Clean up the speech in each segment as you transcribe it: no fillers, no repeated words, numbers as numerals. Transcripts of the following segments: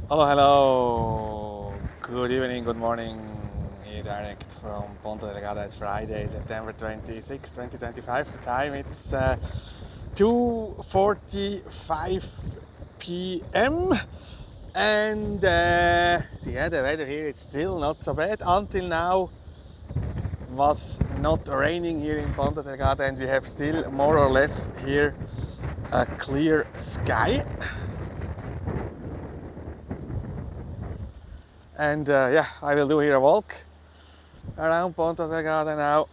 Hello, hello. Good evening, good morning. Here direct from Ponta Delgada. It's Friday, September 26, 2025. The time it's 2:45 p.m. And the weather here it's still not so bad. Until now was not raining here in Ponta Delgada, and we have still more or less here a clear sky. And I will do here a walk around Ponta Delgada now.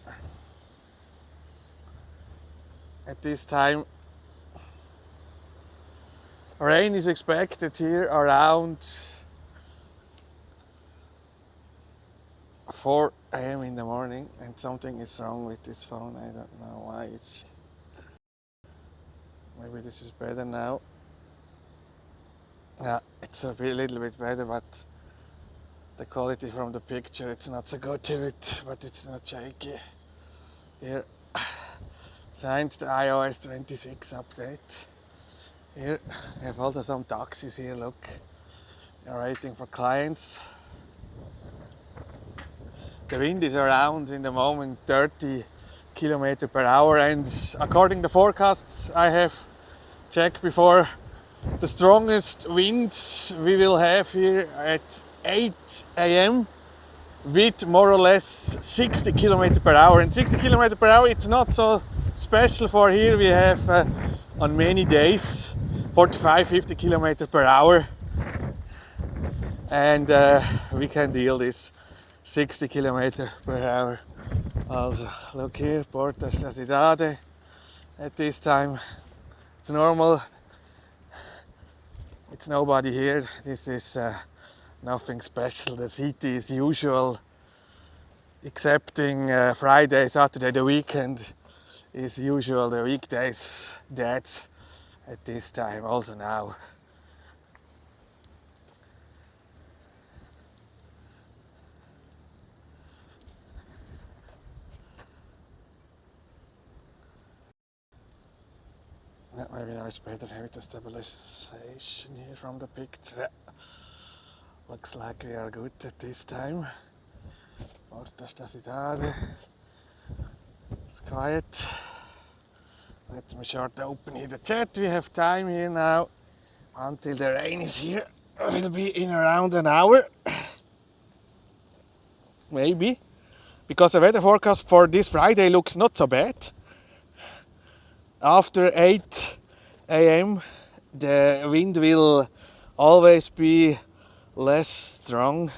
At this time, rain is expected here around 4 a.m. in the morning, and something is wrong with this phone. I don't know why. Maybe this is better now. Yeah, it's a little bit better, but the quality from the picture it's not so good to it, but it's not shaky. Here, since the iOS 26 update. Here, we have also some taxis here, look. They're waiting for clients. The wind is around in the moment 30 km per hour, and according to forecasts I have checked before, the strongest winds we will have here at 8 a.m. with more or less 60 km per hour. And 60 km per hour it's not so special for here. We have on many days 45-50 km per hour, and we can deal this 60 km per hour. Also, look here, Porta Delgada. At this time it's normal. It's nobody here. This is nothing special. The city is usual, excepting Friday, Saturday, the weekend is usual. The weekdays dead at this time, also now. Yeah, maybe now it's better with the stabilization here from the picture. Looks like we are good at this time. Porta Delgada. It's quiet. Let me short open here the chat. We have time here now until the rain is here. Will be in around an hour. Maybe. Because the weather forecast for this Friday looks not so bad. After 8 a.m. the wind will always be less strong,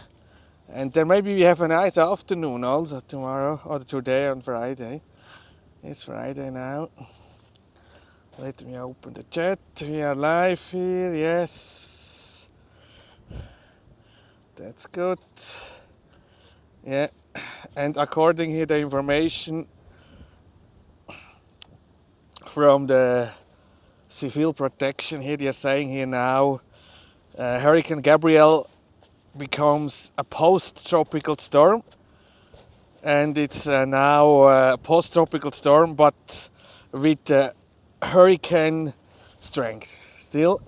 and then maybe we have a nice afternoon also tomorrow or today on Friday. It's Friday now. Let me open the chat. We are live here, yes. That's good. Yeah, and according here the information from the civil protection here, they are saying here now Hurricane Gabrielle becomes a post-tropical storm, and it's now a post-tropical storm but with hurricane strength still.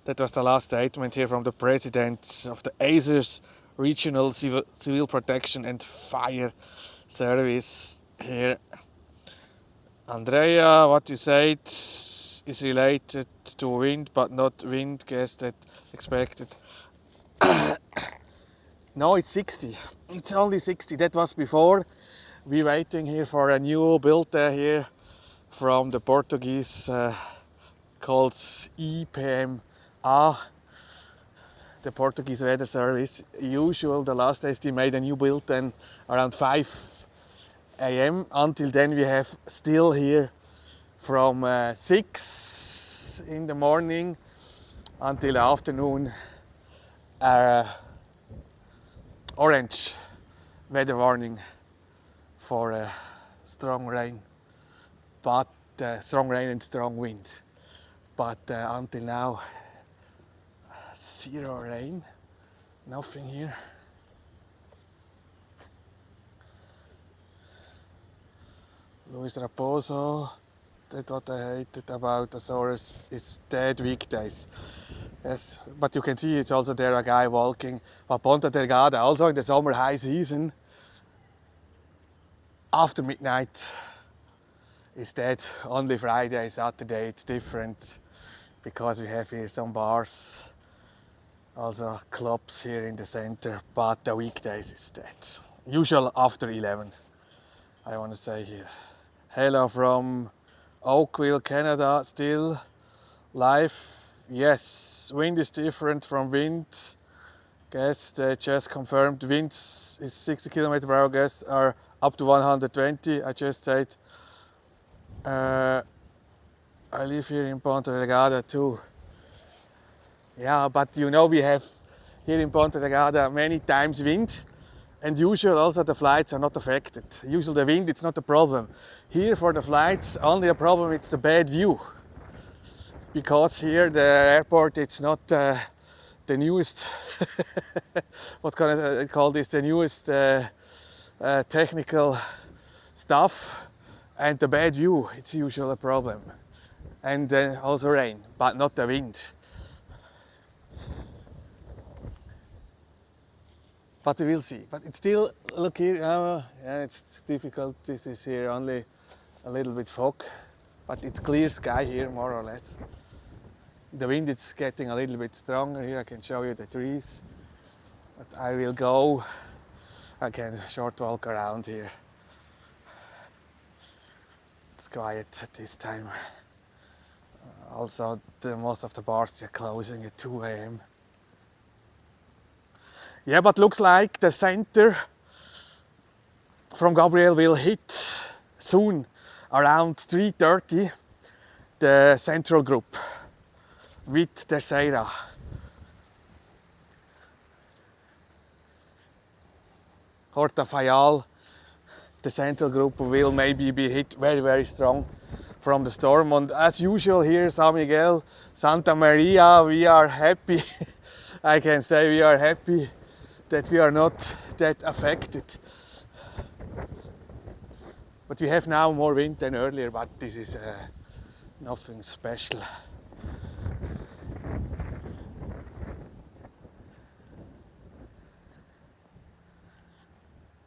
That was the last statement here from the president of the Azores Regional Civil Protection and Fire Service here. Andrea, what you said is related to wind, but not wind guess that expected. No, it's 60. It's only 60. That was before. We're waiting here for a new build here from the Portuguese called IPMA, the Portuguese Weather Service. Usual, the last days they made a new build then around 5 a.m. Until then we have still here from 6 in the morning until the afternoon orange weather warning for strong rain, but strong rain and strong wind. But until now, zero rain, nothing here. Luis Raposo, that's what I hated about Azores, is dead weekdays. Yes, but you can see it's also there a guy walking. But Ponta Delgada, also in the summer high season, after midnight is dead. Only Friday, Saturday it's different because we have here some bars, also clubs here in the center, but the weekdays is dead. Usual after 11, I want to say here. Hello from Oakville, Canada, still live. Yes, wind is different from wind. Guests they just confirmed winds is 60 km/h. Guests are up to 120. I just said I live here in Ponta Delgada too. Yeah, but you know we have here in Ponta Delgada many times wind, and usually also the flights are not affected. Usually the wind it's not a problem. Here for the flights only a problem it's the bad view. Because here the airport it's not the newest what can I call this, the newest technical stuff, and the bad view it's usually a problem, and also rain but not the wind. But we will see. But it's still, look here, yeah, it's difficult. This is here only a little bit fog, but it's clear sky here more or less. The wind is getting a little bit stronger here. I can show you the trees, but I will go again short walk around here. It's quiet at this time. Also, most of the bars are closing at 2 a.m. Yeah, but looks like the center from Gabrielle will hit soon around 3:30 the central group with Terceira. Horta Fayal, the central group will maybe be hit very, very strong from the storm. And as usual here, Sao Miguel, Santa Maria, we are happy. I can say we are happy that we are not that affected. But we have now more wind than earlier, but this is nothing special.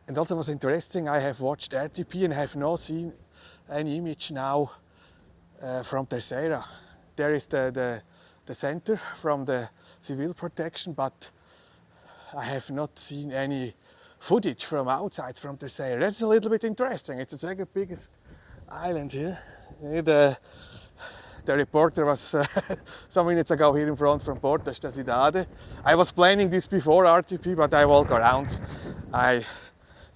And also was interesting, I have watched RTP and have not seen any image now from Terceira. There is the center from the civil protection, but I have not seen any footage from outside from Terceira. That's a little bit interesting. It's the second biggest island here. The reporter was some minutes ago here in front from Porta Delgada. I was planning this before RTP, but I walk around. I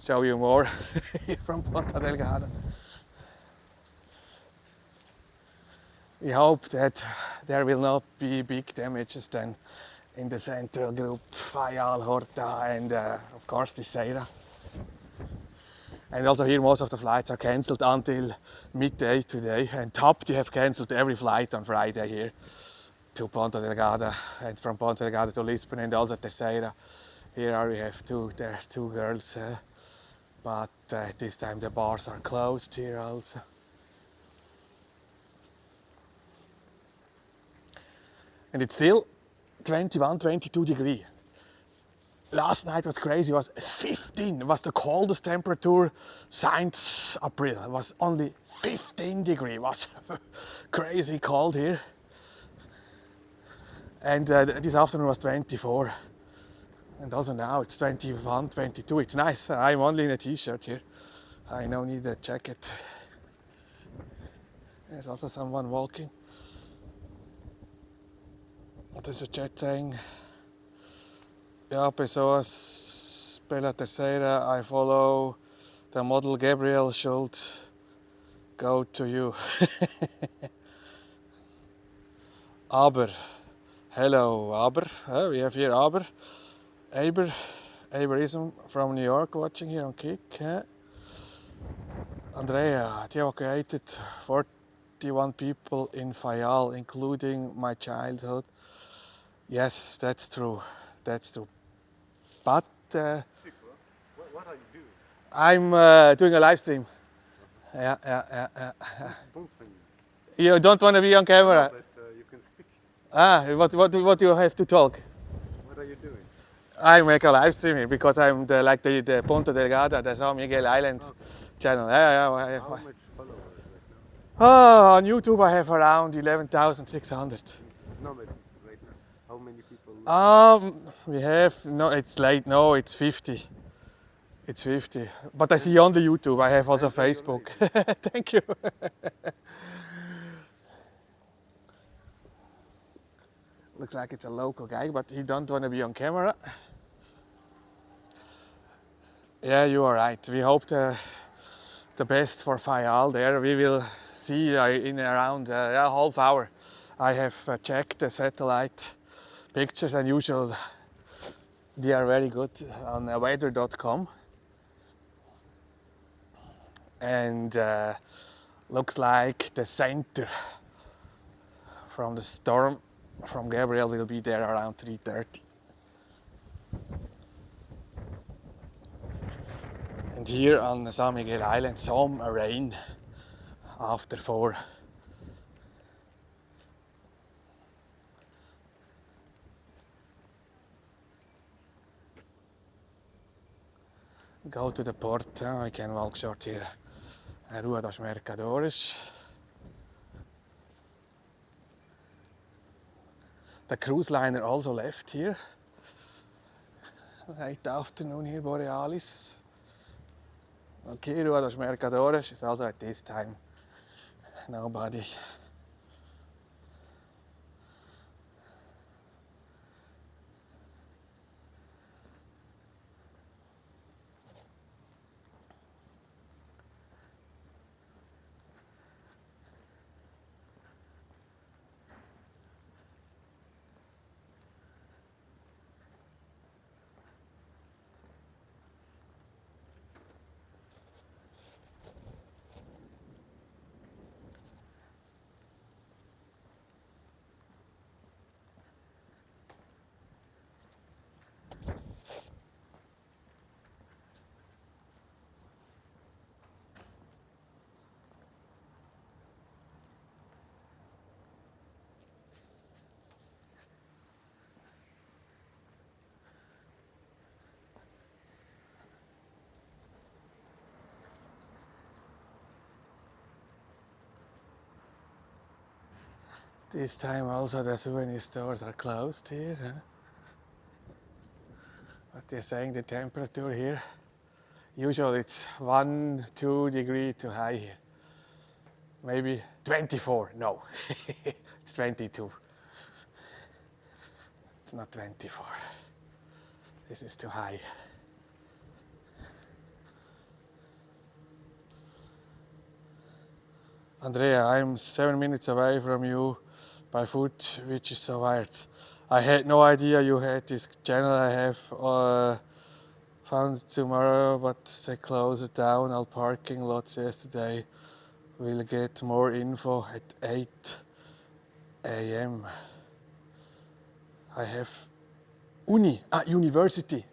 show you more here from Ponta Delgada. We hope that there will not be big damages then in the central group, Fayal, Horta, and of course Terceira. And also here most of the flights are cancelled until midday today. And TAP, they have cancelled every flight on Friday here to Ponta Delgada, and from Ponta Delgada to Lisbon, and also Terceira. Here we have two girls, but this time the bars are closed here also. And it's still 21, 22 degrees. Last night was crazy, it was 15. It was the coldest temperature since April. It was only 15 degrees. It was crazy cold here. And this afternoon was 24. And also now it's 21, 22. It's nice. I'm only in a t-shirt here. I don't need a jacket. There's also someone walking. There's a chat saying, yeah, pessoas pela Terceira, I follow the model Gabrielle should go to you. Aber, hello Aber, we have here Aber. Aberism from New York watching here on Kick. Andrea, they evacuated 41 people in Fayal, including my childhood. Yes, that's true. That's true. But What are you doing? I'm doing a live stream. Yeah. Don't film me. You don't want to be on camera? But you can speak. What do you have to talk? What are you doing? I make a live stream here because I'm the Ponta Delgada, the Sao Miguel Island channel. How much followers right now? On YouTube I have around 11,600. No, but right now. How many people? We have, no, it's late, no, it's 50. It's 50. But I see on the YouTube, I have also Facebook. Thank you. Looks like it's a local guy, but he don't want to be on camera. Yeah, you are right. We hope the best for Fayal there. We will see in around a half hour. I have checked the satellite pictures and usual they are very good on weather.com. And looks like the center from the storm from Gabrielle will be there around 3:30. And here on the Sao Miguel Island, some rain after 4. Go to the port, I can walk short here. Rua dos Mercadores. The cruise liner also left here. Late afternoon here, Borealis. Okay, Rua dos Mercadores is also at this time. Nobody. This time also the souvenir stores are closed here. Huh? But they're saying the temperature here, usually it's 1-2 degrees too high here. Maybe 24, no, it's 22. It's not 24. This is too high. Andrea, I'm 7 minutes away from you by foot, which is so weird. I had no idea you had this channel. I have found it tomorrow, but they closed it down. All parking lots yesterday. We'll get more info at 8 a.m. I have university.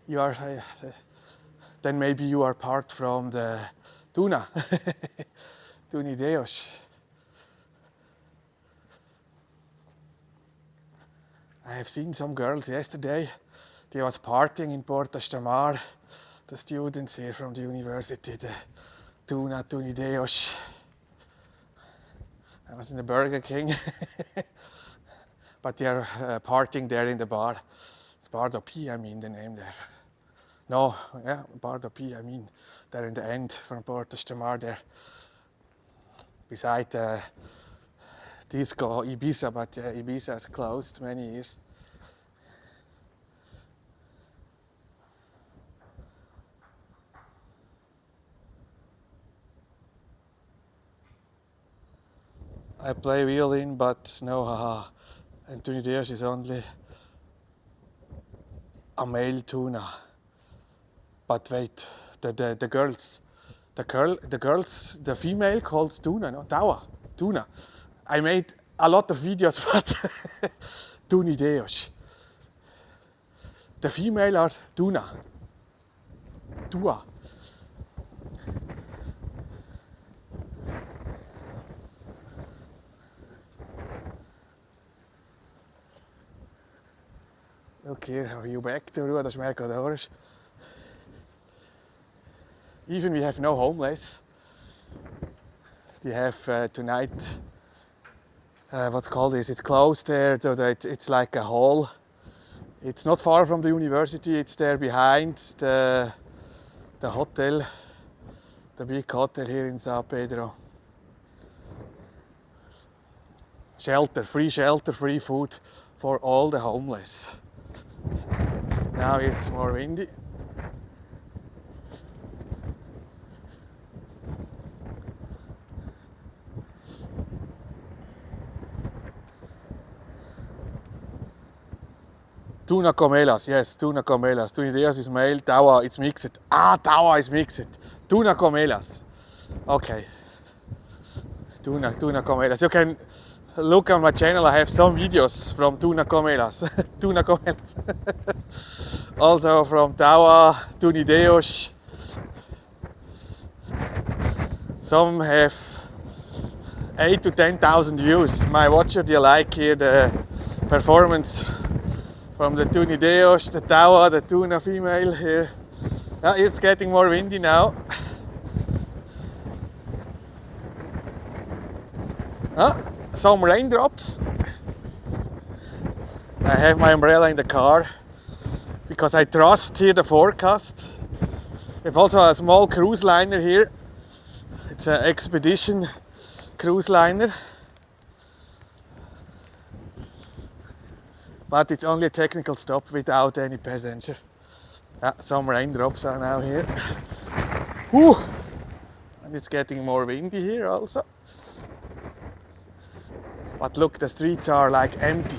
You are, then maybe you are part from the Tuna. Tunideos. I have seen some girls yesterday. They was partying in Porta Delgada. The students here from the university, the Tunideos. I was in the Burger King. But they are partying there in the bar. It's Bar do Pi, I mean the name there. No, yeah, Bar do Pi, I mean. There in the end from Porta Delgada there. Beside disco Ibiza, but Ibiza is closed many years. I play violin, but no haha. And Tunideos is only a male tuna. But wait, the girls. The female calls tuna, no? Tuna. I made a lot of videos, but Tunideos. The female are tuna. Look here, a view back to Rua das Mercadores. Even we have no homeless. They have tonight, what's called this? It's closed there, so that it's like a hall. It's not far from the university, it's there behind the hotel, the big hotel here in Sao Pedro. Shelter, free food for all the homeless. Now it's more windy. Tuna comelas, yes, tuna comelas. Tunideos is male, tawa is mixed. Tawa is mixed. Tuna comelas. Okay. Tuna comelas. You can look on my channel, I have some videos from tuna comelas. Tuna comelas. Also from tawa, tunideos. Some have 8 to 10,000 views. My watcher, they like here the performance from the tunideos, the tawa, the tuna female here. It's getting more windy now. Some raindrops. I have my umbrella in the car because I trust here the forecast. We have also a small cruise liner here. It's an expedition cruise liner. But it's only a technical stop without any passenger. Some raindrops are now here. Whew. And it's getting more windy here also. But look, the streets are like empty.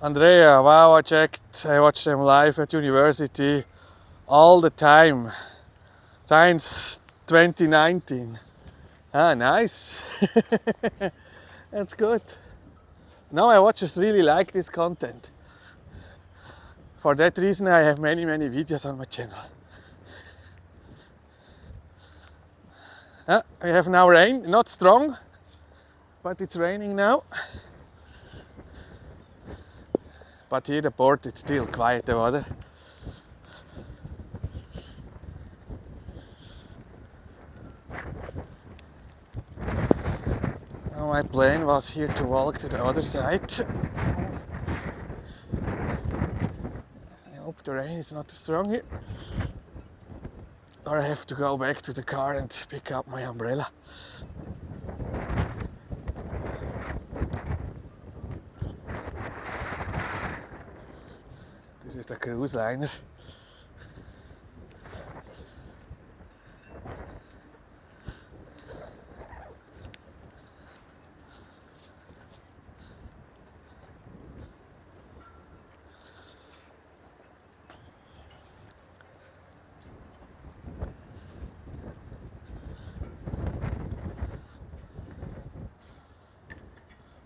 Andrea, wow, I watched them live at university all the time, since 2019. Nice. That's good. Now I watchers really like this content. For that reason I have many videos on my channel. We have now rain, not strong, but it's raining now. But here the port, it's still quiet, the water. Now my plan was here to walk to the other side. I hope the rain is not too strong here. Or I have to go back to the car and pick up my umbrella. This is a cruise liner.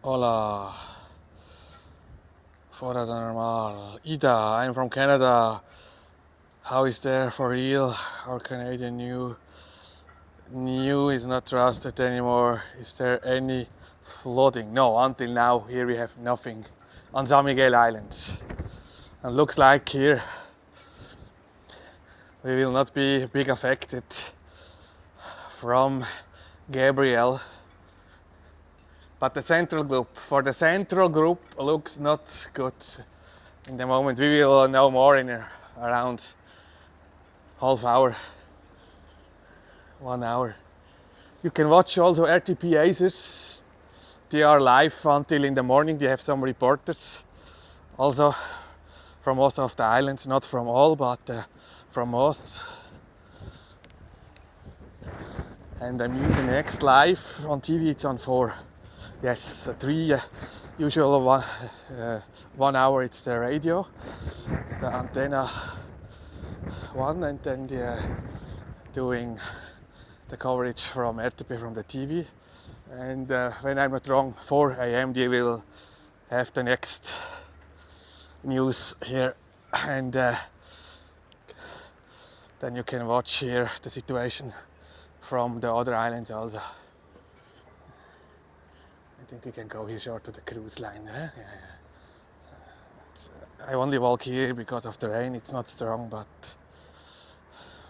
Hola. Fora da normal. Ida, I'm from Canada. How is there for real? Our Canadian new is not trusted anymore. Is there any flooding? No, until now here we have nothing on Sao Miguel Islands. And looks like here we will not be big affected from Gabrielle. But the central group looks not good in the moment. We will know more in around half hour, 1 hour. You can watch also RTP Azores. They are live until in the morning. They have some reporters also from most of the islands, not from all, but from most. And I mean the next live on TV, it's on 4. Yes, 3, usual 1 hour it's the radio, the antenna 1, and then they're doing the coverage from RTP from the TV. And when I'm not wrong, 4 a.m. they will have the next news here. And then you can watch here the situation from the other islands also. I think we can go here short to the cruise line. Huh? Yeah. I only walk here because of the rain. It's not strong, but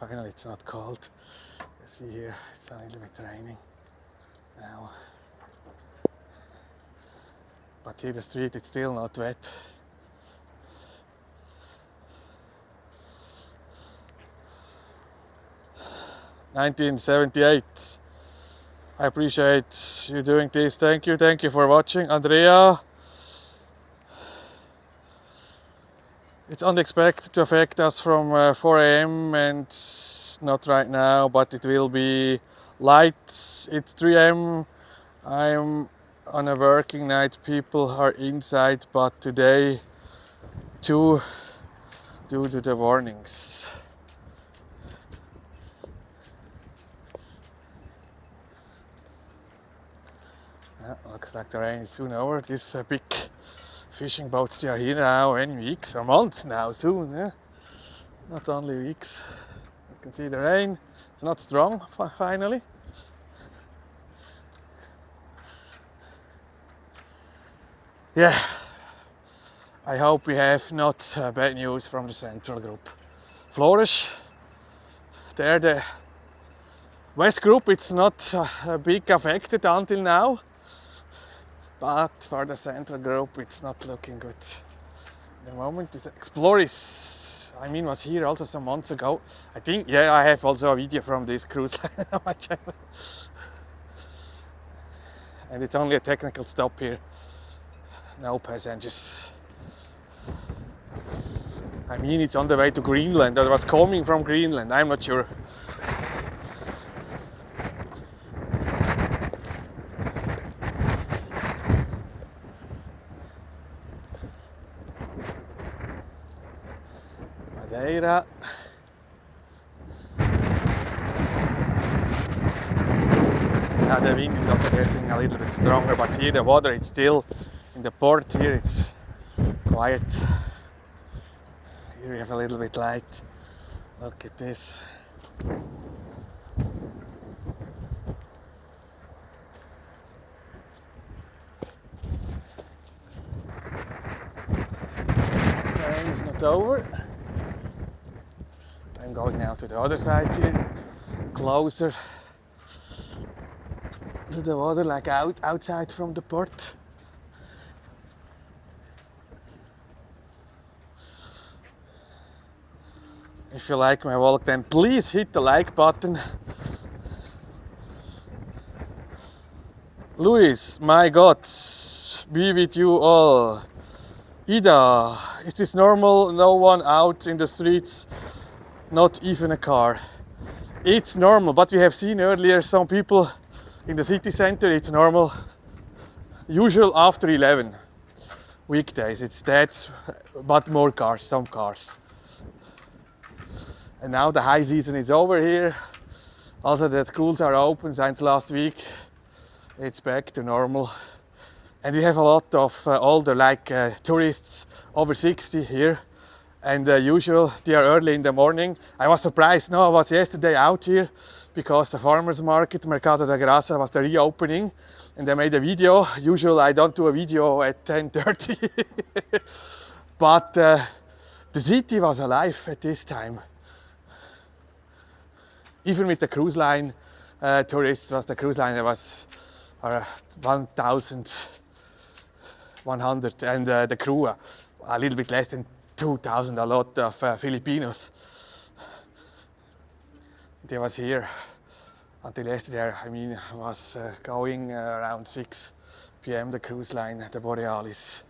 finally it's not cold. You see here, it's a little bit raining now. But here the street, it's still not wet. "1978. I appreciate you doing this. Thank you for watching, Andrea. It's unexpected to affect us from 4 a.m. and not right now, but it will be light. It's 3 a.m. I'm on a working night. People are inside, but today too, due to the warnings." Looks like the rain is soon over. These big fishing boats, they are here now any weeks or months now soon. Yeah? Not only weeks. You can see the rain. It's not strong finally. Yeah, I hope we have not bad news from the Central Group. Flourish, there the West Group, it's not big affected until now. But for the Central Group, it's not looking good. At the moment, this Exploris, was here also some months ago. I think, yeah, I have also a video from this cruise line on my channel. And it's only a technical stop here. No passengers. It's on the way to Greenland, or was coming from Greenland, I'm not sure. Madeira. Now the wind is also getting a little bit stronger, but here the water, it's still in the port here, it's quiet. Here we have a little bit light. Look at this. The rain is not over. I'm going now to the other side here, closer to the water, like outside from the port. If you like my walk, then please hit the like button. Luis, my God, be with you all. Ida, is this normal? No one out in the streets, not even a car. It's normal, but we have seen earlier some people in the city center, it's normal. Usual after 11 weekdays, it's that, but more cars, some cars. And now the high season is over here. Also the schools are open since last week. It's back to normal. And we have a lot of older, tourists over 60 here. And usual, they are early in the morning. I was surprised, I was yesterday out here because the farmers market, Mercado da Graça, was the reopening. And I made a video. Usually I don't do a video at 10:30. But the city was alive at this time. Even with the cruise line tourists, the cruise line was 1,100, and the crew a little bit less than 2,000, a lot of Filipinos. They was here until yesterday. Was going around 6 p.m. the cruise line, the Borealis.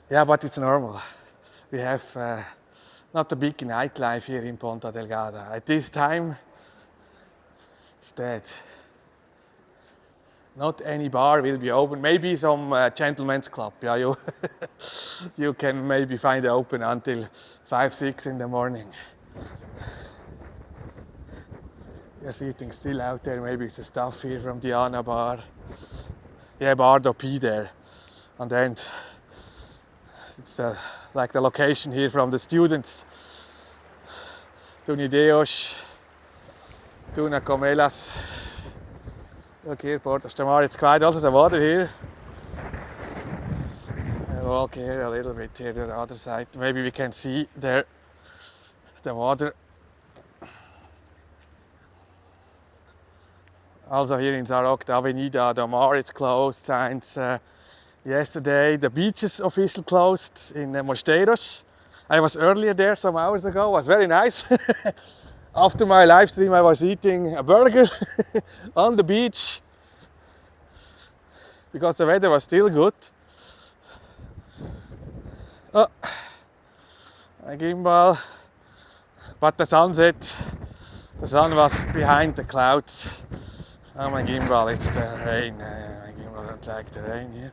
Yeah, but it's normal. We have not a big nightlife here in Ponta Delgada. At this time, it's dead. Not any bar will be open. Maybe some gentlemen's club. Yeah, you can maybe find it open until 5, 6 in the morning. You're sitting still out there. Maybe it's the staff here from Diana Bar. Yeah, Bar do P there. And then It's like the location here from the students. Tunideos, Tuna Comelas. Look here, Porta Delgada. It's quite also the water here. I'll walk here a little bit here to the other side. Maybe we can see there the water. Also here in Sarok, the Avenida do Mar, it's closed since yesterday. The beach is officially closed in Mosteiros. I was earlier there some hours ago. It was very nice. After my live stream, I was eating a burger on the beach because the weather was still good. Oh, my gimbal. But the sunset, the sun was behind the clouds. Oh, my gimbal, it's the rain. My gimbal don't like the rain here.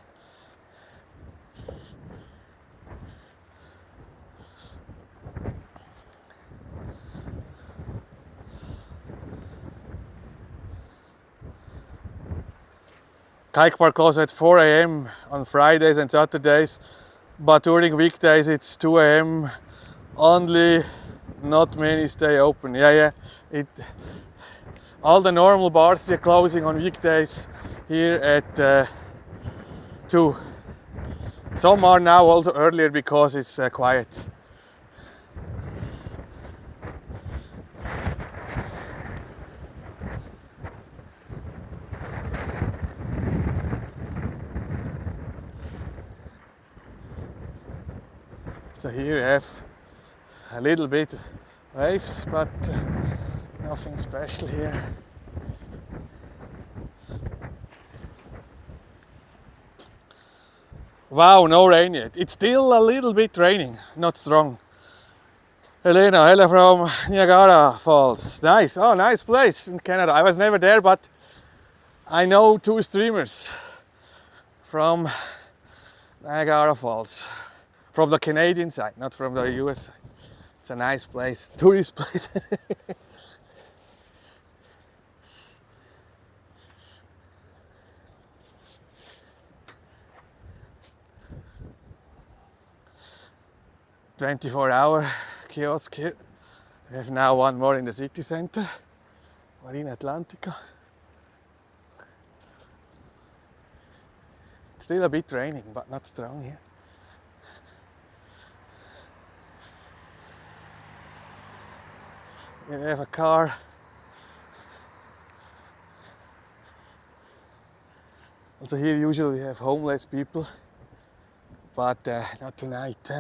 Kite park closes at 4 a.m. on Fridays and Saturdays, but during weekdays it's 2 a.m. only. Not many stay open. All the normal bars are closing on weekdays here at 2. Some are now also earlier because it's quiet. So here you have a little bit waves, but nothing special here. Wow, no rain yet. It's still a little bit raining, not strong. Hello from Niagara Falls. Nice, oh nice place in Canada. I was never there, but I know 2 streamers from Niagara Falls. From the Canadian side, not from the US side. It's a nice place, tourist place. "24-hour kiosk here. We have now one more in the city center, Marina Atlantica. It's still a bit raining, but not strong here. We have a car. Also here usually we have homeless people, but not tonight.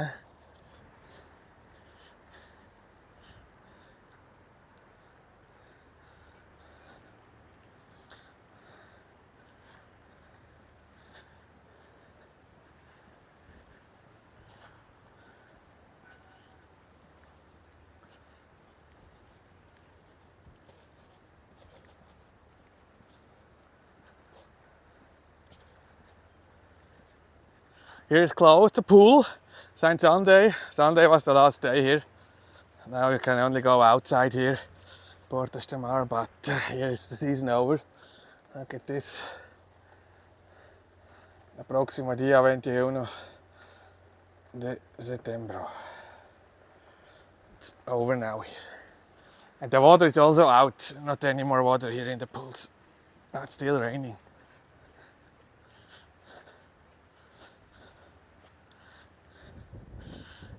Here is closed, the pool, since Sunday. Sunday was the last day here. Now you can only go outside here, Porta Delgada, but here is the season over. Look at this. El próximo día 21 de septiembre. It's over now here. And the water is also out, not any more water here in the pools. It's still raining.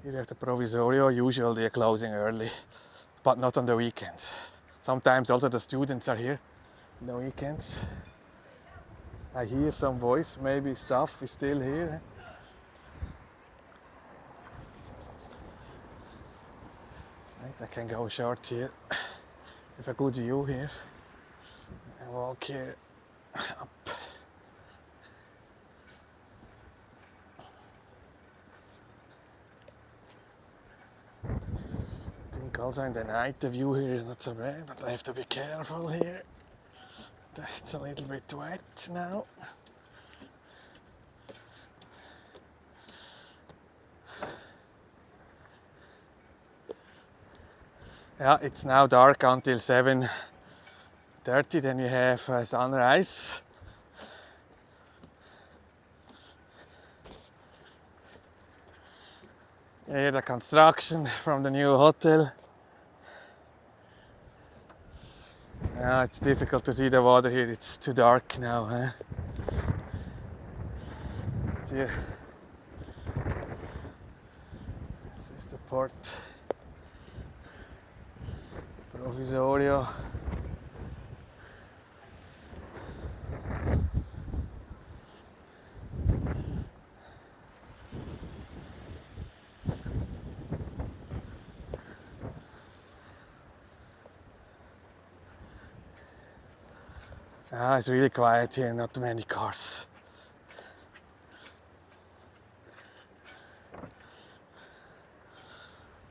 Here you have the Provisorio. Usually they are closing early, but not on the weekends. Sometimes also the students are here on the weekends. I hear some voice, maybe staff is still here. Right, I can go short here. Have a good view here. And walk here up. I think also in the night the view here is not so bad, but I have to be careful here. It's a little bit wet now. Yeah, it's now dark until 7:30, then we have sunrise. Here the construction from the new hotel. It's difficult to see the water here, it's too dark now. Here. This is the port Provisorio. It's really quiet here, not many cars.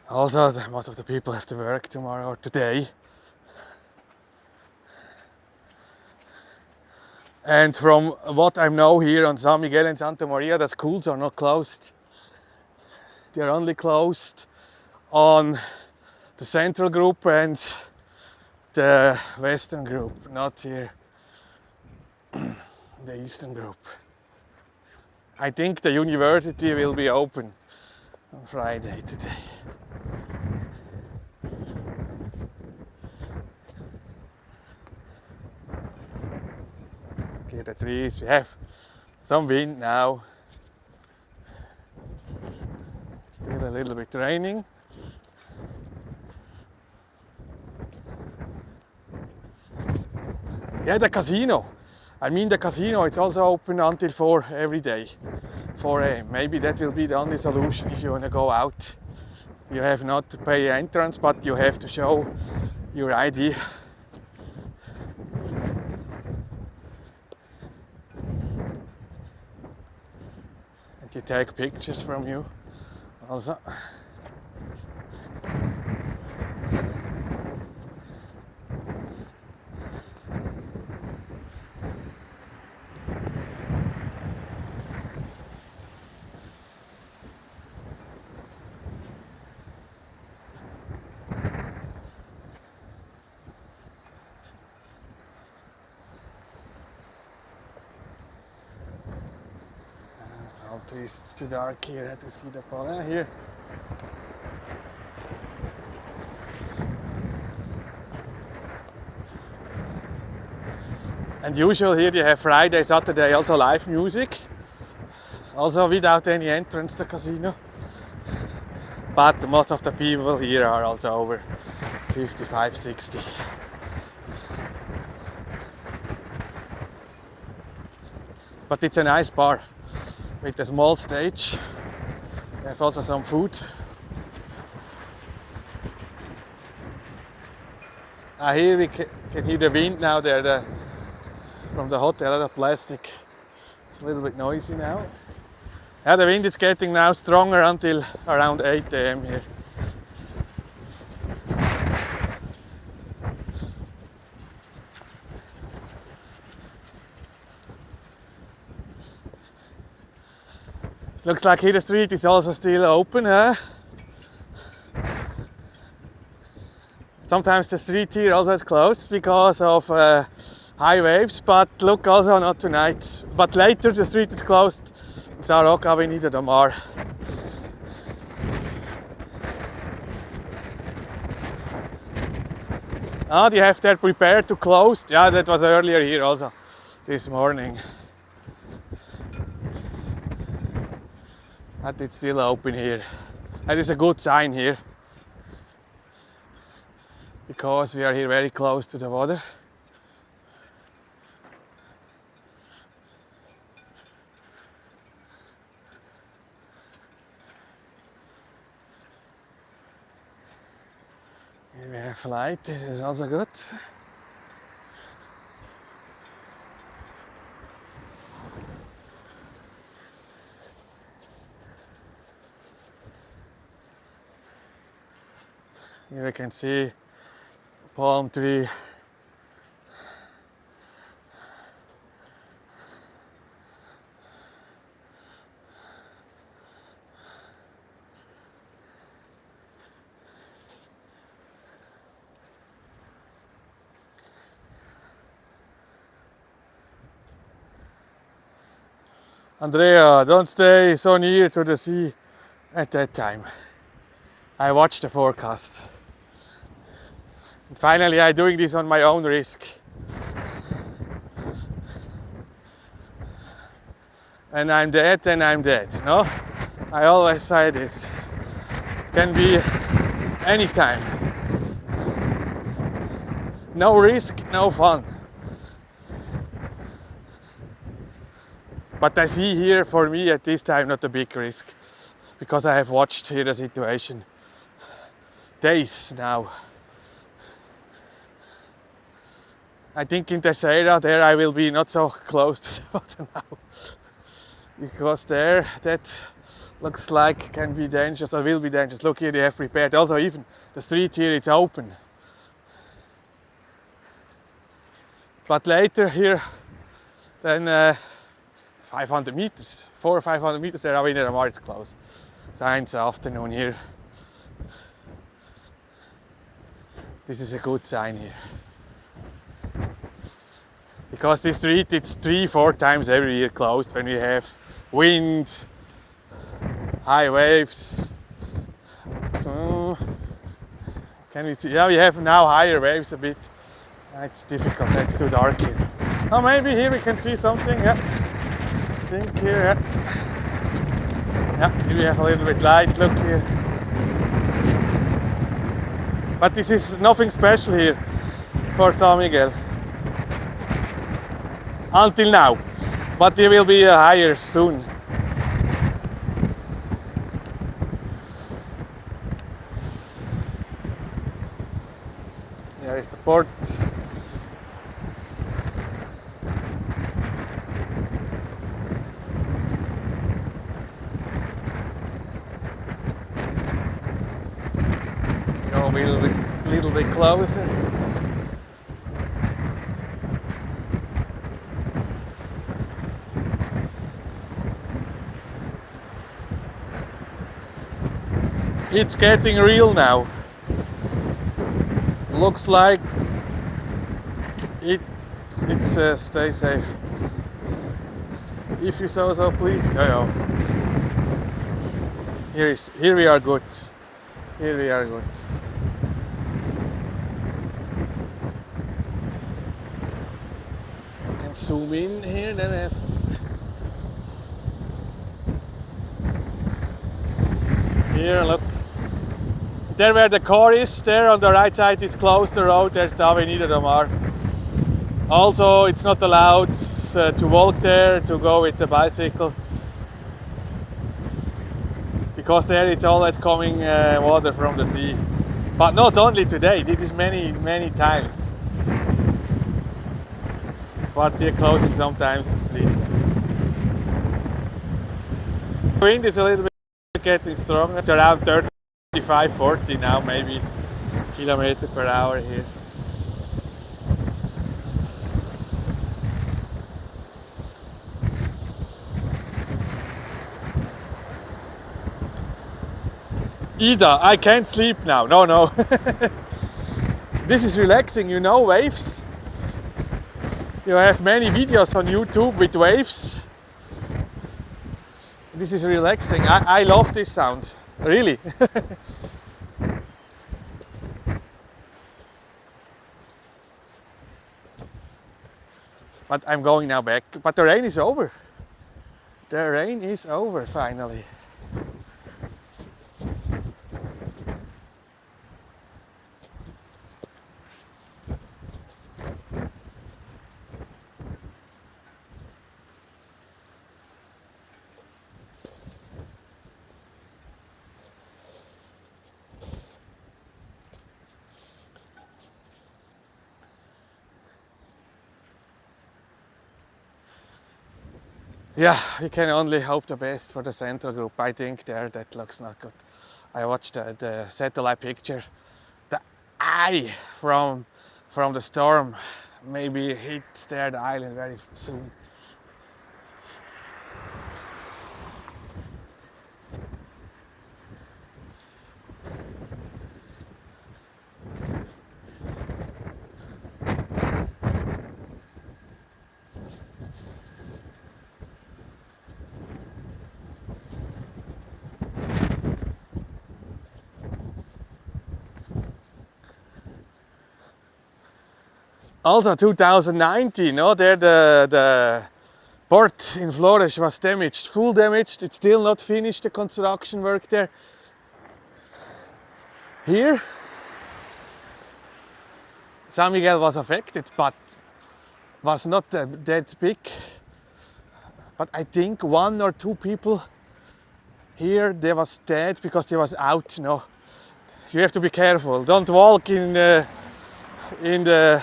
Also, most of the people have to work tomorrow or today. And from what I know here on Sao Miguel and Santa Maria, the schools are not closed. They are only closed on the central group and the western group, not here the eastern group. I think the university will be open on Friday today. Okay, the trees, we have some wind now. Still a little bit raining. Yeah, the casino. I mean the casino, it's also open until 4 every day. 4 a.m. Maybe that will be the only solution if you want to go out. You have not to pay entrance, but you have to show your ID. And they take pictures from you also. It's too dark here, I have to see the pole here. And usually here you have Friday, Saturday also live music. Also without any entrance to casino. But most of the people here are also over 55, 60. But it's a nice bar with a small stage. They have also some food. Here we can hear the wind now there from the hotel, the plastic. It's a little bit noisy now. Yeah, the wind is getting now stronger until around 8 a.m. here. Looks like here the street is also still open. Sometimes the street here also is closed because of high waves, but look, also not tonight. But later the street is closed in Sao Roque, Avenida do Mar. They have there prepared to close. Yeah, that was earlier here also this morning. But it's still open here. That is a good sign here, because we are here very close to the water. Here we have light, this is also good. Here we can see a palm tree. Andrea, don't stay so near to the sea at that time. I watch the forecast. And finally, I'm doing this on my own risk. And I'm dead, and I'm dead. No? I always say this. It can be anytime. No risk, no fun. But I see here, for me at this time, not a big risk. Because I have watched here the situation days now. I think in Terceira, there I will be not so close to the water now. Because there, that looks like can be dangerous or will be dangerous. Look here, they have prepared. Also even the street here, it's open. But later here, then 500 meters, 400 or 500 meters there, it's closed. Signs afternoon here. This is a good sign here. Because this street, it's 3-4 times every year closed when we have wind, high waves. Can we see? Yeah, we have now higher waves a bit. It's difficult, it's too dark here. Oh, maybe here we can see something, yeah. I think here, yeah. Yeah, here we have a little bit light, look here. But this is nothing special here for Sao Miguel. Until now. But there will be higher soon. There is the port. Go a little bit closer. It's getting real now. Looks like it's stay safe. If you saw so, please. Here we are good. Here we are good. I can zoom in here. Then I have. Here, look. There where the car is, there on the right side, it's closed the road, there's the Avenida do Mar. Also, it's not allowed to walk there, to go with the bicycle. Because there it's always coming water from the sea. But not only today, this is many times. But they're closing sometimes the street. The wind is a little bit getting stronger, it's around 35-40 now, maybe kilometer per hour here. Ida, I can't sleep now. No. This is relaxing, you know, waves. You have many videos on YouTube with waves. This is relaxing. I love this sound, really. But I'm going now back. But the rain is over. The rain is over finally. Yeah, we can only hope the best for the central group. I think there that looks not good. I watched the satellite picture. The eye from the storm maybe hits there the island very soon. Also 2019, no, there the port in Flores was damaged, full damaged. It's still not finished, the construction work there. Here, Sao Miguel was affected, but was not that big. But I think 1 or 2 people here, they was dead because they was out, you know. You have to be careful. Don't walk in the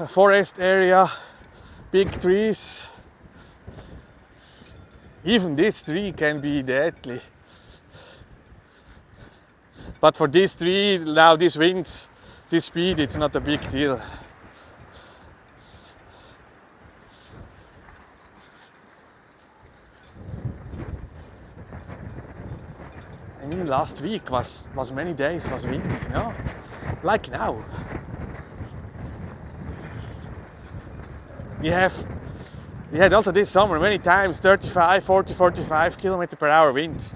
forest area, big trees. Even this tree can be deadly. But for this tree, now this wind, this speed, it's not a big deal. I mean, last week was many days was windy, you know, like now. We had also this summer many times 35, 40, 45 kilometers per hour wind.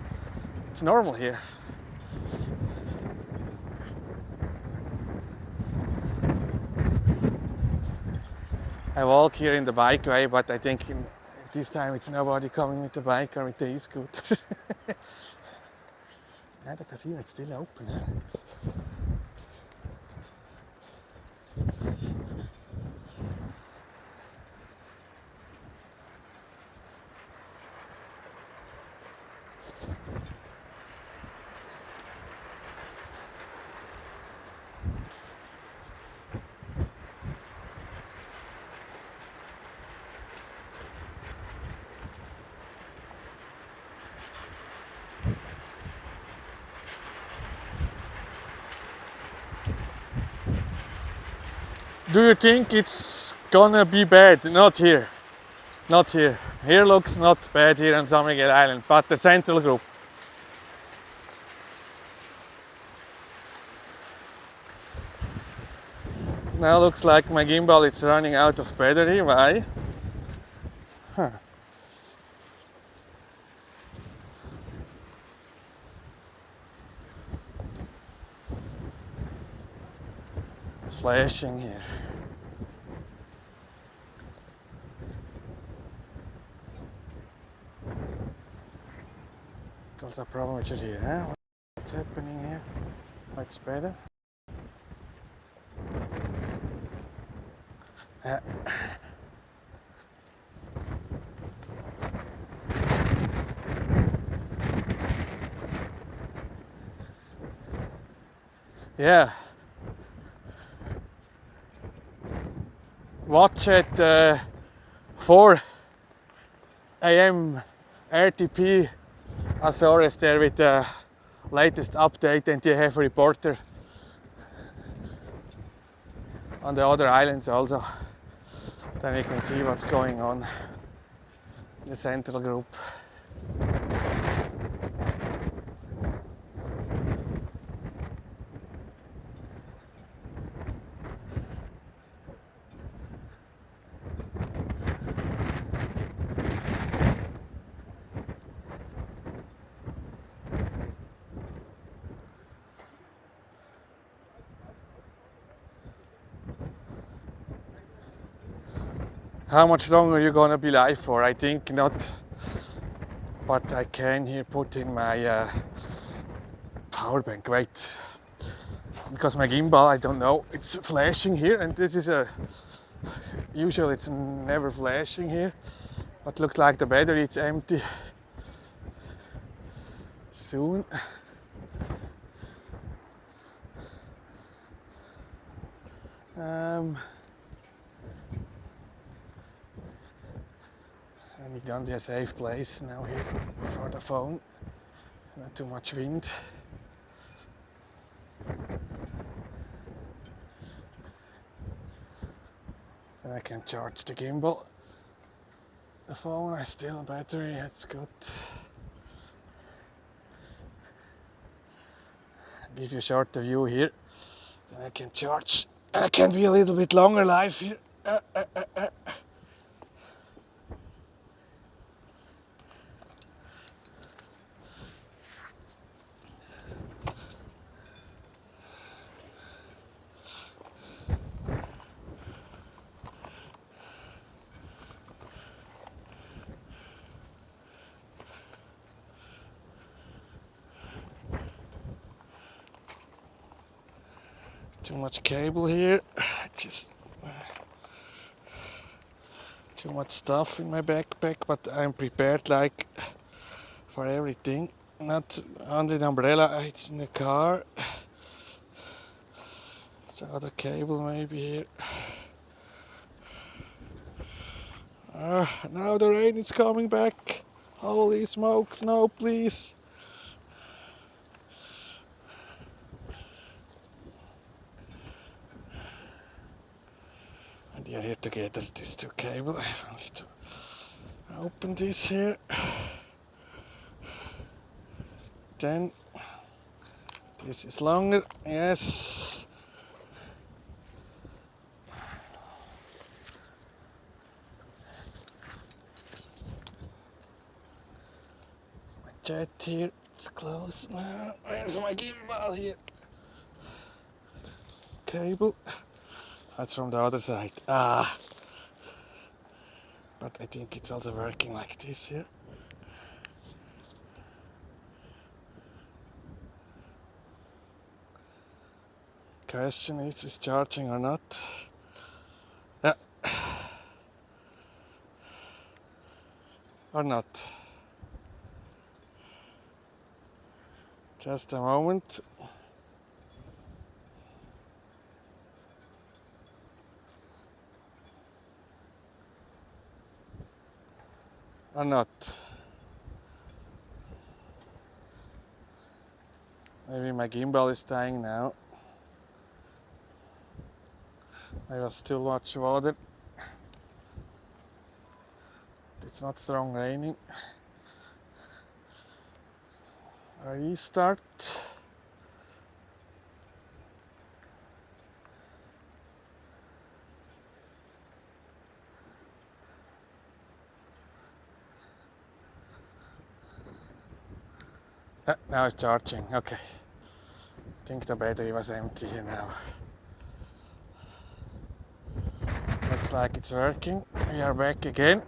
It's normal here. I walk here in the bikeway, but I think this time it's nobody coming with the bike or with the e-scooter. Yeah, the casino is still open. Do you think it's gonna be bad? Not here. Not here. Here looks not bad here on San Miguel Island, but the central group. Now looks like my gimbal is running out of battery. Why? Huh. It's flashing here. It's also a problem with it here, huh? What's happening here? It's better. Yeah. Watch at 4 a.m. RTP Azores there with the latest update, and they have a reporter on the other islands also. Then you can see what's going on in the central group. How much longer are you gonna be live for? I think not, but I can here put in my power bank. Wait, because my gimbal, I don't know, it's flashing here, and this is usually it's never flashing here, but looks like the battery it's empty soon. I need only a safe place now here for the phone, not too much wind. Then I can charge the gimbal. The phone is still on battery, that's good. I'll give you a shorter view here, then I can charge. I can be a little bit longer live here. Too much cable here. Just too much stuff in my backpack, but I'm prepared like for everything. Not under the umbrella, it's in the car. It's other cable maybe here. Now the rain is coming back. Holy smokes, no please. And you're here together, these two cables. I have only to open this here. Then this is longer, yes. There's my jet here, it's close now. Where's my gimbal here? Cable. That's from the other side. But I think it's also working like this here. Question is it's charging or not? Yeah. Or not. Just a moment. Or not. Maybe my gimbal is dying now. I was too much water. It's not strong raining. I restart. Now it's charging, okay. I think the battery was empty here now. Looks like it's working. We are back again.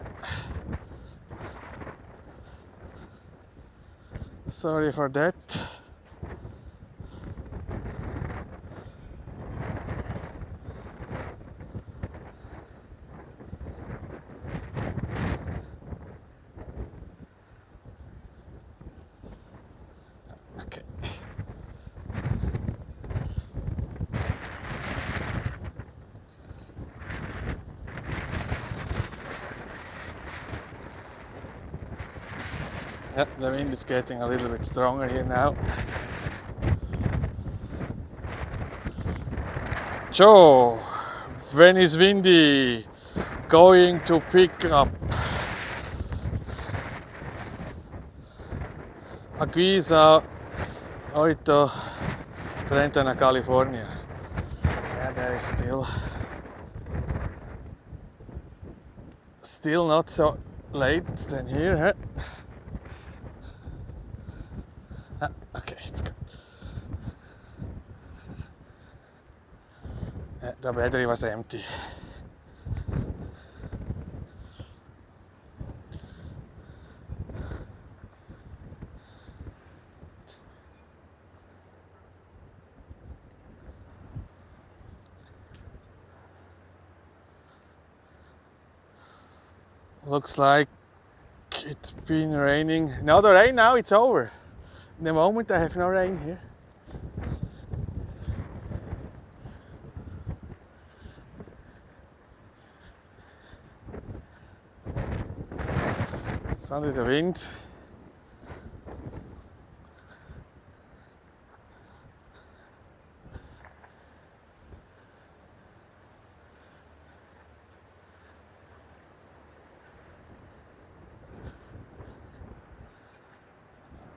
Sorry for that. Okay. Yeah, the wind is getting a little bit stronger here now. So, when is windy, going to pick up. Aquí sa 8:30 na California. Yeah, there is still not so late than here, huh? Okay, it's good. The battery was empty. Looks like it's been raining. No, the rain now, it's over. In the moment I have no rain here. It's under the wind.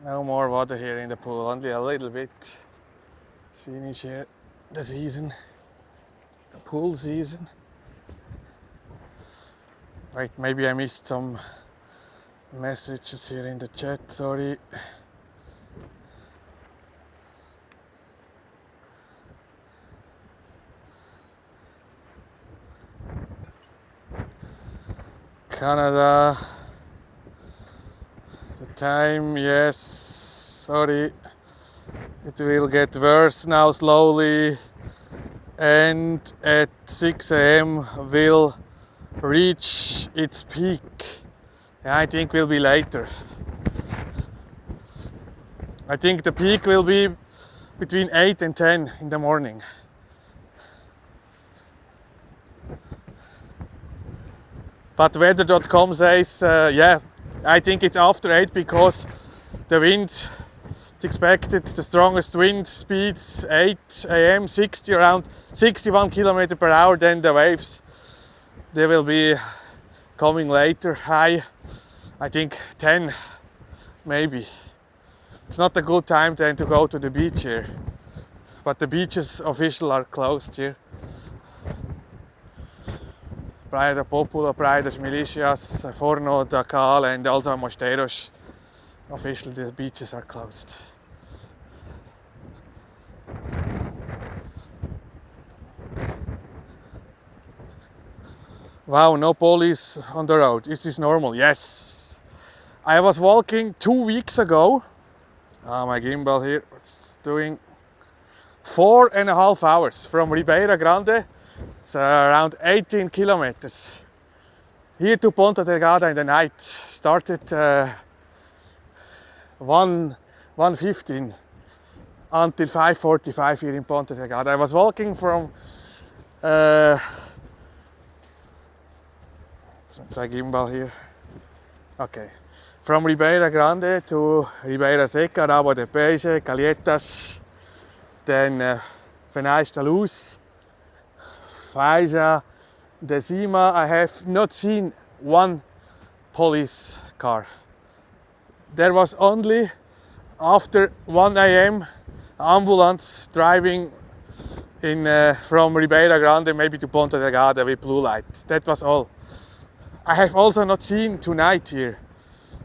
No more water here in the pool, only a little bit. Let's finish here the season, the pool season. Wait, maybe I missed some messages here in the chat, sorry. Canada. The time, yes, sorry. It will get worse now slowly. and at 6 a.m. will reach its peak. I think will be later. I think the peak will be between 8 and 10 in the morning. But weather.com says, yeah, I think it's after 8 because the wind, it's expected the strongest wind speed 8 a.m. 60 around 61 km per hour. Then the waves, they will be coming later, high, I think 10 maybe. It's not a good time then to go to the beach here, but the beaches official are closed here. Praia da Popula, Praia das Milícias, Forno, Dacal and also Mosteiros. Officially the beaches are closed. Wow, no police on the road. Is this normal? Yes. I was walking 2 weeks ago. My gimbal here was doing 4.5 hours from Ribeira Grande. It's around 18 kilometers. Here to Ponta Delgada in the night. Started 1:15 until 5:45 here in Ponta Delgada. I was walking from try gimbal here. Okay. From Ribeira Grande to Ribeira Seca, Rabo de Peixe, Calietas, then Fenais da Luz, Faixa, de Cima. I have not seen one police car. There was only after 1 a.m. ambulance driving in from Ribeira Grande maybe to Ponta Delgada with blue light. That was all. I have also not seen tonight here.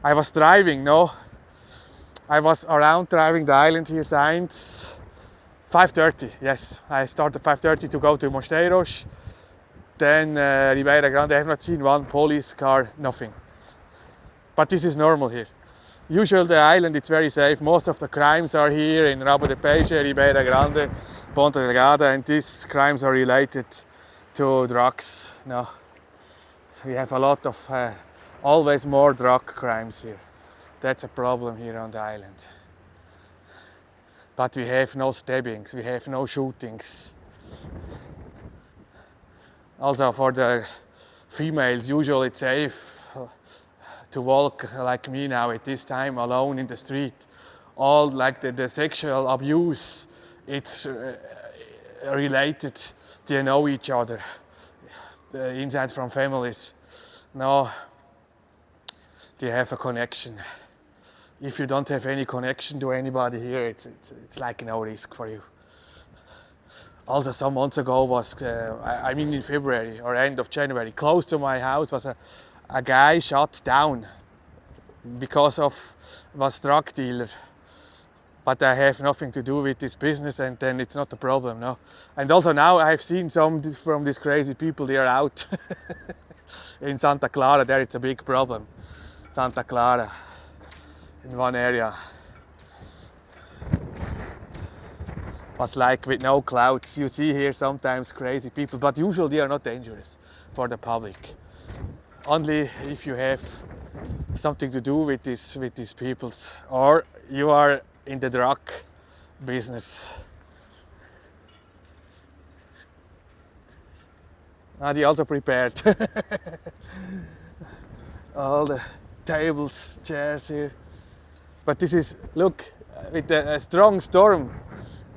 I was driving, no. I was around driving the island here since 5:30. Yes, I started 5:30 to go to Mosteiros. Then Ribeira Grande. I have not seen one police car, nothing. But this is normal here. Usually the island it's very safe. Most of the crimes are here in Rabo de Peixe, Ribeira Grande, Ponta Delgada, and these crimes are related to drugs. No, we have a lot of always more drug crimes here. That's a problem here on the island. But we have no stabbings, we have no shootings. Also for the females, usually it's safe to walk like me now at this time alone in the street. All like the sexual abuse, it's related, they know each other, inside from families. No, they have a connection. If you don't have any connection to anybody here, it's like no risk for you. Also some months ago was, I mean in February or end of January, close to my house was a guy shot down because of was drug dealer. But I have nothing to do with this business and then it's not a problem, no. And also now I've seen some from these crazy people, they are out in Santa Clara, there it's a big problem. Santa Clara, in one area. Was like with no clouds. You see here sometimes crazy people, but usually they are not dangerous for the public. Only if you have something to do with these peoples, or you are in the drug business. They also prepared all the tables, chairs here. But this is, look, with a strong storm,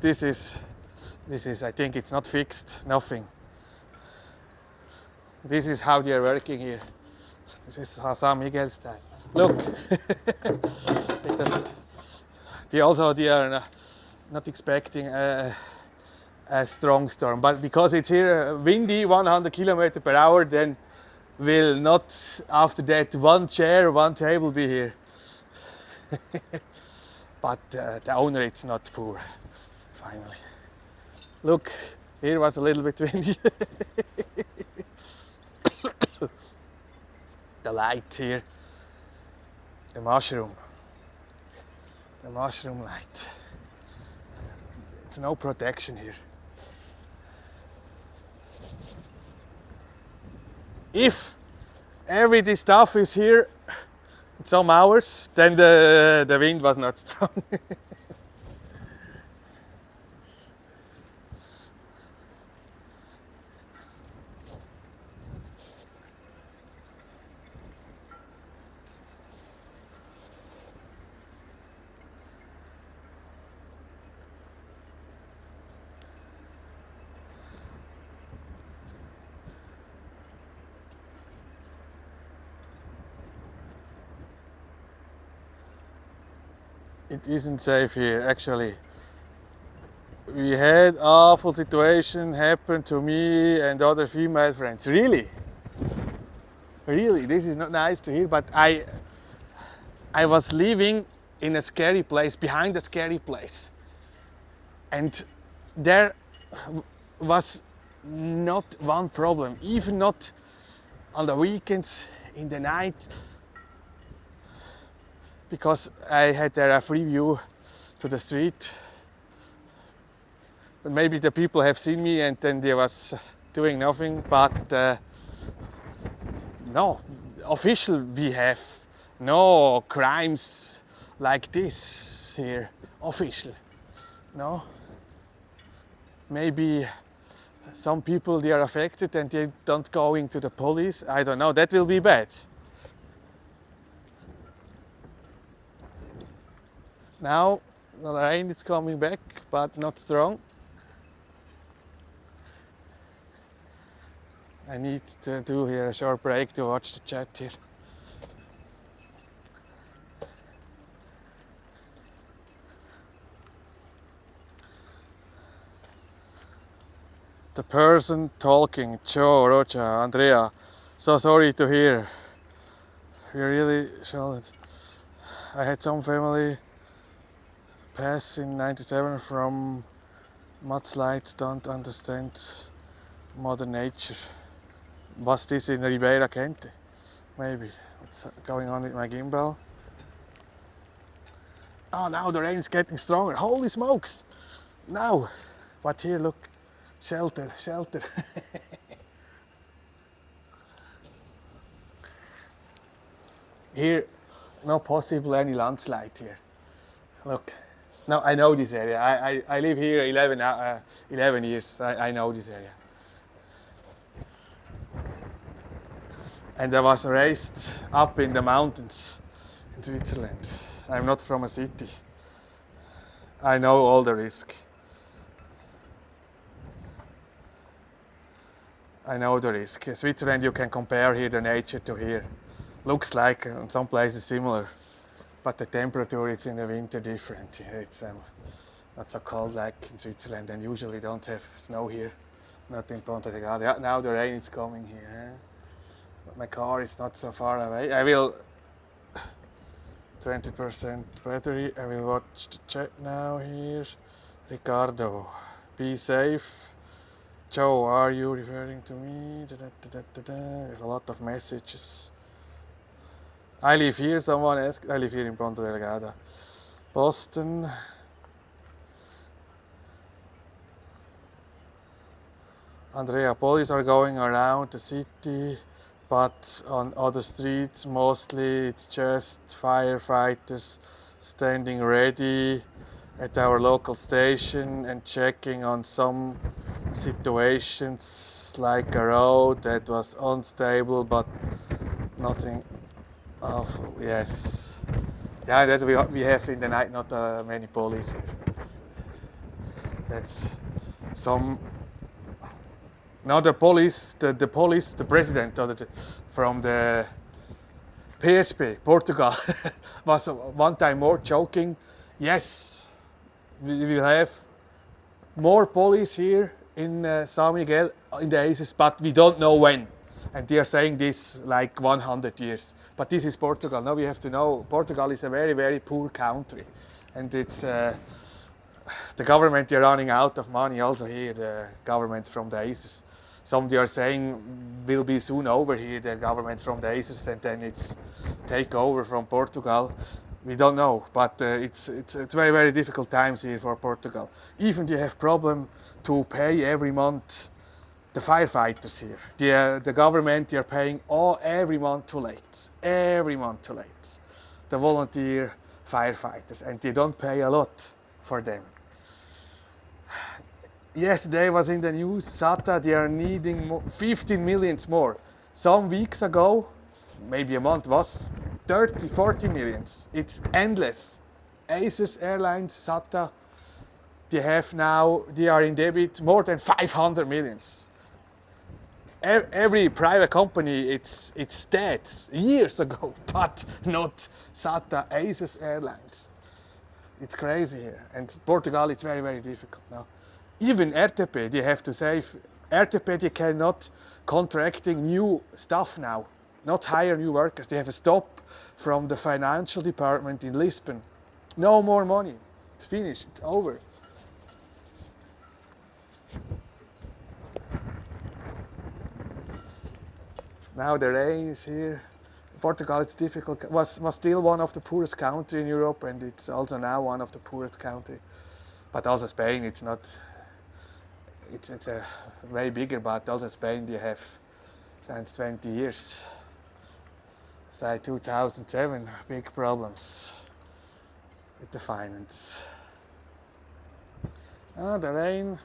this is, I think it's not fixed, nothing. This is how they are working here. This is Sao Miguel style. Look, they are not expecting a strong storm, but because it's here windy, 100 km per hour, then will not after that one chair, one table be here. But the owner, it's not poor. Finally, look, here was a little bit windy. The light here, the mushroom light. It's no protection here. if every this stuff is here in some hours, then the wind was not strong. It isn't safe here, actually. We had awful situation happen to me and other female friends. Really? Really, this is not nice to hear, but I was living in a scary place, behind a scary place. And there was not one problem, even not on the weekends, in the night, because I had there a free view to the street. But maybe the people have seen me and then they was doing nothing, but no, official we have no crimes like this here, official, no. Maybe some people they are affected and they don't go into the police, I don't know, that will be bad. Now the rain is coming back, but not strong. I need to do here a short break to watch the chat here. The person talking, Joe, Roger, Andrea, so sorry to hear. We really should. I had some family pass in '97 from mudslides, don't understand Mother Nature. Was this in Ribeira Quente? Maybe. What's going on with my gimbal? Oh, now the rain is getting stronger. Holy smokes! Now, but here, look, shelter, shelter. Here, not possible any landslide here. Look, now I know this area. I live here 11 years. I know this area. And I was raised up in the mountains in Switzerland. I'm not from a city. I know all the risk. I know the risk. In Switzerland you can compare here the nature to here. Looks like in some places similar, but the temperature is in the winter different. It's not so cold like in Switzerland, and usually don't have snow here, not in Ponta Delgada. Yeah, now the rain is coming here. But my car is not so far away. I will 20% battery. I will watch the chat now here. Ricardo, be safe. Joe, are you referring to me? We have a lot of messages. I live here, someone asked. I live here in Ponta Delgada. Boston. Andrea, police are going around the city, but on other streets mostly it's just firefighters standing ready at our local station and checking on some situations like a road that was unstable but nothing awful. Yes, yeah, that's we have in the night not many police here. That's some. Now the police, the president from the PSP, Portugal, was one time more joking. Yes, we will have more police here in Sao Miguel in the Azores, but we don't know when. And they are saying this like 100 years. But this is Portugal. Now we have to know Portugal is a very, very poor country, and it's the government is running out of money. Also here, the government from the Azores. Some they are saying will be soon over here, the government from the Azores, and then it's take over from Portugal. We don't know, but it's very, very difficult times here for Portugal. Even they have problem to pay every month the firefighters here. The government, they are paying every month too late. Every month too late. The volunteer firefighters, and they don't pay a lot for them. Yesterday was in the news, SATA, they are needing 15 millions more. Some weeks ago, maybe a month, was 30, 40 millions. It's endless. Azores Airlines, SATA, they are in debit more than 500 millions. Every private company, it's dead years ago, but not SATA, Azores Airlines. It's crazy here. And Portugal, it's very, very difficult now. Even RTP, they have to save. RTP, they cannot contracting new staff now, not hire new workers. They have a stop from the financial department in Lisbon. No more money. It's finished. It's over. Now the rain is here. Portugal is difficult. Was still one of the poorest countries in Europe, and it's also now one of the poorest countries. But also Spain, it's not. It's a way bigger, but also Spain they have since 20 years. Since 2007, big problems with the finance. The rain,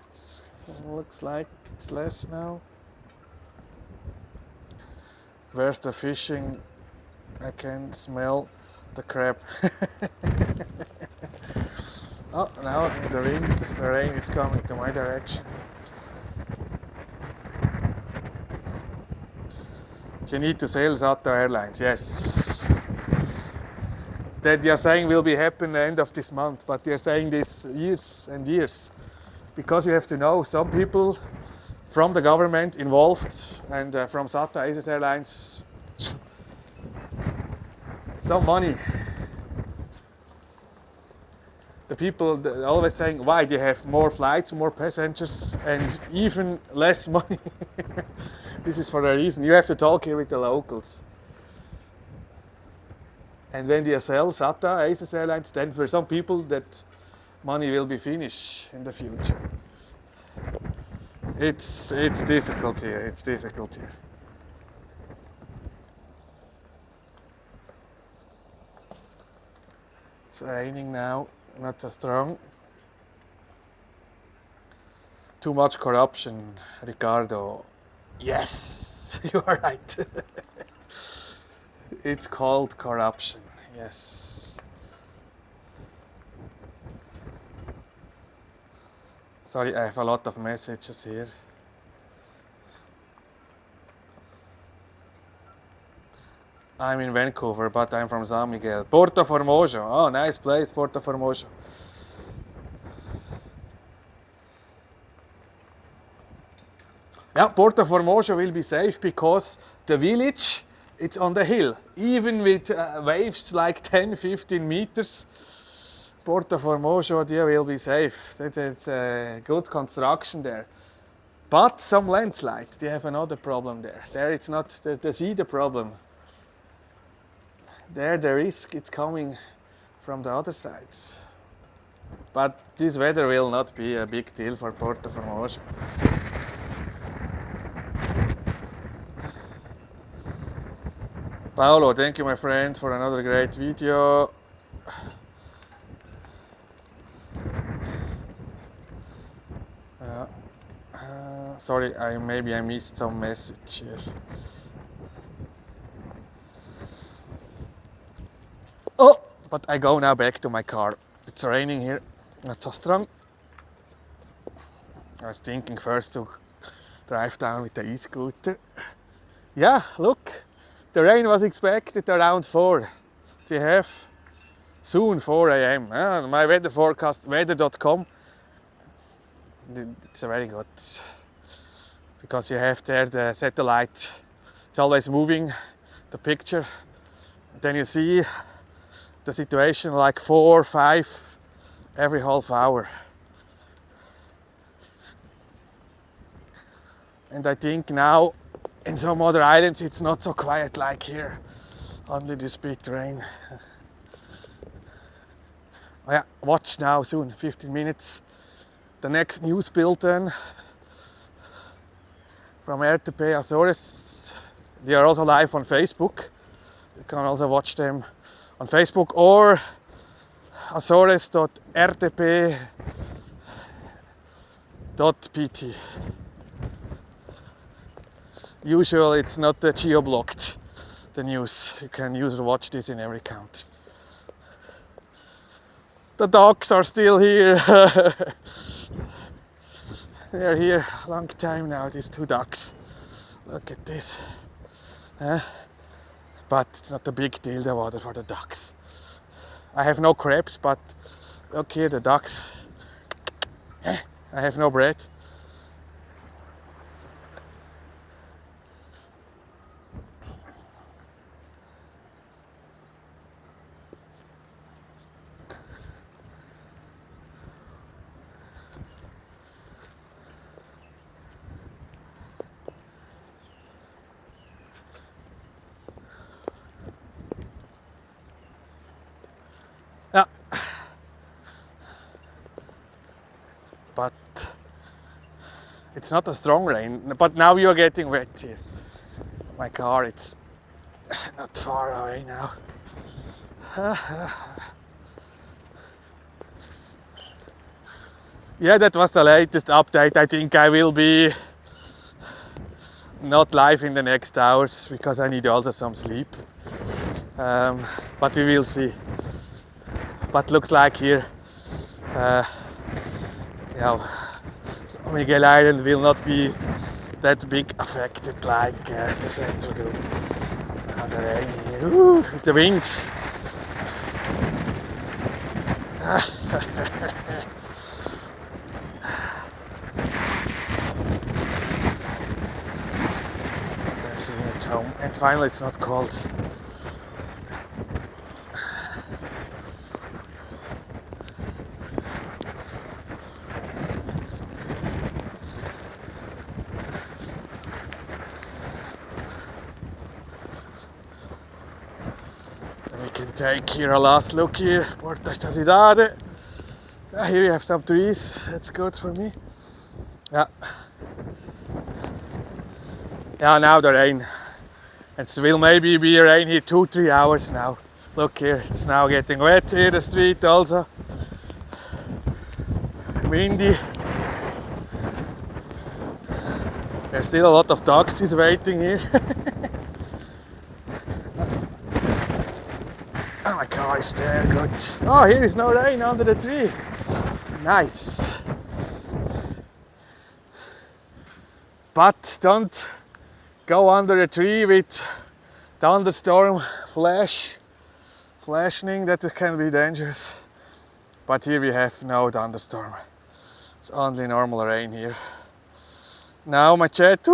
looks like it's less now. Where's the fishing? I can smell the crab. Oh, now the rain is coming to my direction. You need to sail SATA Airlines, yes. That they are saying will be happen the end of this month, but they are saying this years and years. Because you have to know, some people from the government involved and from SATA, Azores Airlines, some money. The people always saying why they have more flights, more passengers, and even less money. This is for a reason. You have to talk here with the locals. And when they sell SATA, Azores Airlines, then for some people that money will be finished in the future. It's difficult here. It's difficult here. It's raining now, not so strong. Too much corruption, Ricardo. Yes, you are right. It's called corruption, yes. Sorry, I have a lot of messages here. I'm in Vancouver, but I'm from Sao Miguel. Porto Formoso. Oh, nice place, Porto Formoso. Yeah, Porto Formoso will be safe because the village, it's on the hill. Even with waves like 10-15 meters, Porto Formoso there will be safe. It's a good construction there. But some landslides, they have another problem there. There it's not the sea the problem. There the risk it's coming from the other sides. But this weather will not be a big deal for Porto Formoso. Paolo, thank you my friend for another great video. Sorry, maybe I missed some message here. Oh, but I go now back to my car. It's raining here, not so strong. I was thinking first to drive down with the e-scooter. Yeah, look. The rain was expected around 4. They have soon 4 a.m. My weather forecast, weather.com, it's very good. Because you have there the satellite, it's always moving, the picture. Then you see the situation like 4, 5 every half hour. And I think now in some other islands it's not so quiet like here, only this big rain. Oh yeah, watch now soon, 15 minutes, the next news bulletin. from RTP Azores. They are also live on Facebook. You can also watch them on Facebook or azores.rtp.pt. Usually it's not geo-blocked, the news. You can usually watch this in every country. The dogs are still here. They are here a long time now, these two ducks. Look at this. But it's not a big deal, the water for the ducks. I have no crabs, but look here, the ducks. I have no bread. Yeah. But it's not a strong rain, but now you are getting wet here. My car, it's not far away now. Yeah, that was the latest update. I think I will be not live in the next hours because I need also some sleep. But we will see. But looks like here, Sao Miguel Island will not be that big affected like the central group. Now the rain here, ooh, the wind. But I'm soon at home, and finally it's not cold. Take here a last look here, Porta Delgada. Here you have some trees, that's good for me. Yeah, now the rain. It will maybe be rain here 2-3 hours now. Look here, it's now getting wet here, the street also. Windy. There's still a lot of taxis waiting here. My car is there, good. Oh, here is no rain under the tree. Nice. But don't go under a tree with thunderstorm flashing, that can be dangerous. But here we have no thunderstorm. It's only normal rain here. Now my chat,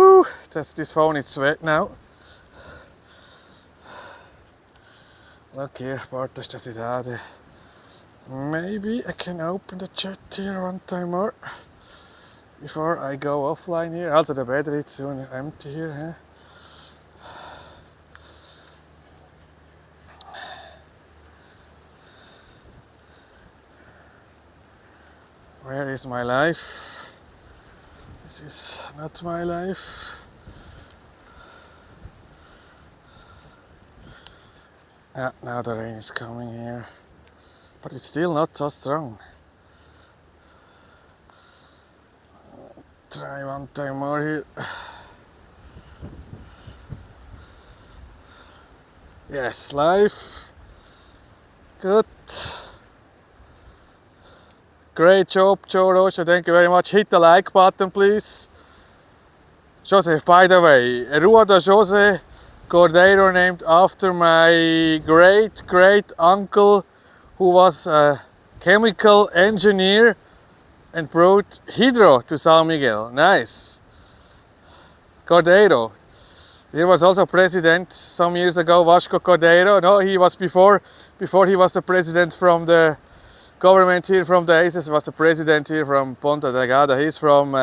this phone is wet now. Look here, Porta Delgada. Maybe I can open the chat here one time more before I go offline here. Also the battery is soon empty here. Where is my life? This is not my life. Yeah, now the rain is coming here, but it's still not so strong. Try one time more here. Yes, live. Good. Great job, Joe Rocha. Thank you very much. Hit the like button, please. Joseph, by the way, Rua da Jose Cordeiro, named after my great uncle, who was a chemical engineer and brought hydro to Sao Miguel. Nice. Cordeiro. He was also president some years ago, Vasco Cordeiro. No, he was before he was the president from the government here from the ACES, was the president here from Ponta Delgada. He's from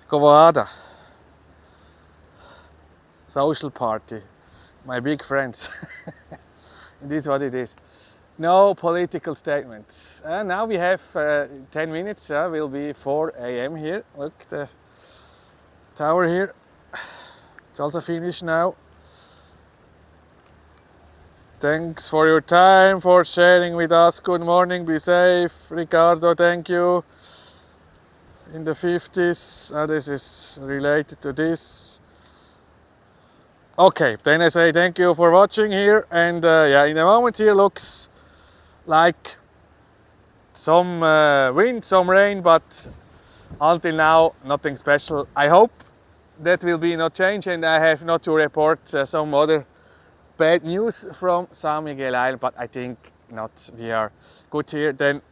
Gravosa. Social party. My big friends. It is what it is. No political statements. And now we have 10 minutes. Will be 4 a.m. here. Look, the tower here. It's also finished now. Thanks for your time, for sharing with us. Good morning, be safe. Ricardo, thank you. In the 50s, this is related to this. Okay, then I say thank you for watching here. And yeah, in the moment here looks like some wind, some rain, but until now nothing special. I hope that will be no change and I have not to report some other bad news from Sao Miguel Island, but I think not. We are good here. Then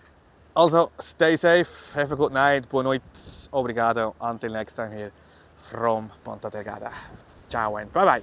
also stay safe, have a good night, boa noite, obrigado. Until next time here from Ponta Delgada. Ciao and bye bye.